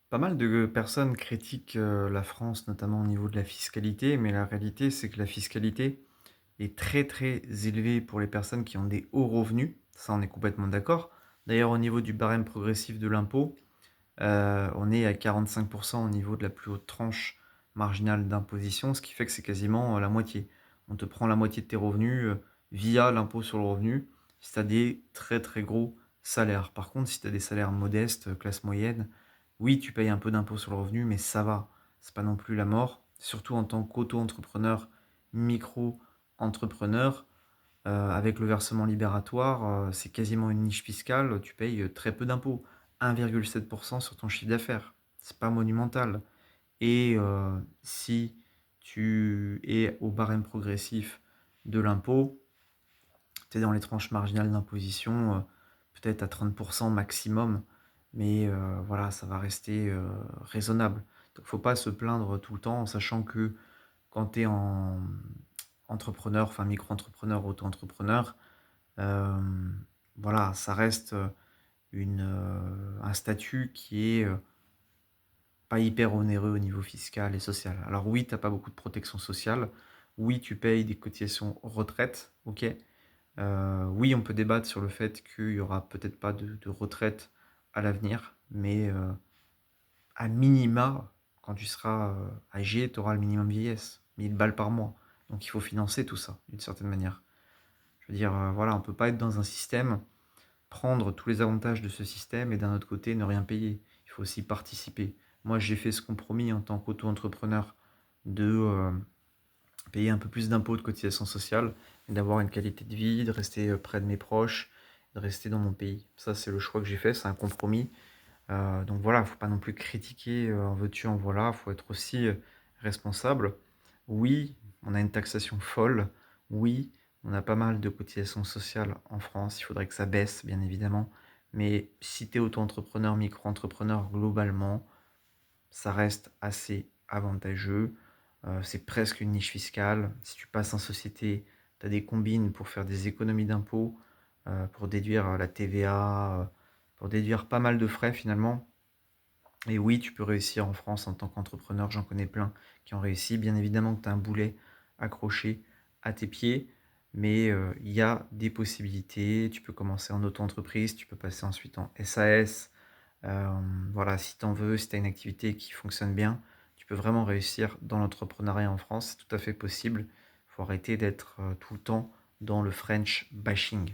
Pas mal de personnes critiquent, la France, notamment au niveau de la fiscalité, mais la réalité, c'est que la fiscalité est très, très élevée pour les personnes qui ont des hauts revenus. Ça, on est complètement d'accord. D'ailleurs, au niveau du barème progressif de l'impôt, on est à 45 au niveau de la plus haute tranche marginale d'imposition, ce qui fait que c'est quasiment, la moitié. On te prend la moitié de tes revenus, via l'impôt sur le revenu, si tu as des très, très gros salaires. Par contre, si tu as des salaires modestes, classe moyenne, oui, tu payes un peu d'impôt sur le revenu, mais ça va. C'est pas non plus la mort, surtout en tant qu'auto-entrepreneur, micro-entrepreneur, avec le versement libératoire, c'est quasiment une niche fiscale, tu payes, très peu d'impôts. 1,7 sur ton chiffre d'affaires. C'est pas monumental et si tu es au barème progressif de l'impôt, tu es dans les tranches marginales d'imposition, peut-être à 30 maximum, mais voilà, ça va rester, raisonnable. Donc faut pas se plaindre tout le temps en sachant que quand tu es en entrepreneur, enfin micro-entrepreneur, auto-entrepreneur, voilà, ça reste, un statut qui est, pas hyper onéreux au niveau fiscal et social. Alors oui, tu as pas beaucoup de protection sociale. Oui, tu payes des cotisations retraite, OK. Oui, on peut débattre sur le fait qu'il y aura peut-être pas de retraite à l'avenir, mais, à minima, quand tu seras, âgé, tu auras le minimum vieillesse, 1 000 balles par mois. Donc il faut financer tout ça, d'une certaine manière. Je veux dire, voilà, on peut pas être dans un système, prendre tous les avantages de ce système et d'un autre côté ne rien payer. Il faut aussi participer. Moi, j'ai fait ce compromis en tant qu'auto-entrepreneur de payer un peu plus d'impôts, de cotisations sociales, et d'avoir une qualité de vie, de rester près de mes proches, de rester dans mon pays. Ça, c'est le choix que j'ai fait, c'est un compromis. Donc voilà, il ne faut pas non plus critiquer en veux-tu, en voilà, il faut être aussi responsable. Oui, on a une taxation folle. Oui, on a pas mal de cotisations sociales en France. Il faudrait que ça baisse, bien évidemment. Mais si tu es auto-entrepreneur, micro-entrepreneur, globalement, ça reste assez avantageux. C'est presque une niche fiscale. Si tu passes en société, tu as des combines pour faire des économies d'impôts, pour déduire la TVA, pour déduire pas mal de frais finalement. Et oui, tu peux réussir en France en tant qu'entrepreneur, j'en connais plein qui ont réussi. Bien évidemment que tu as un boulet accroché à tes pieds, mais il y a des possibilités. Tu peux commencer en auto-entreprise, tu peux passer ensuite en SAS. Voilà, si tu en veux, si tu as une activité qui fonctionne bien, tu peux vraiment réussir dans l'entrepreneuriat en France, c'est tout à fait possible. Il faut arrêter d'être tout le temps dans le French bashing.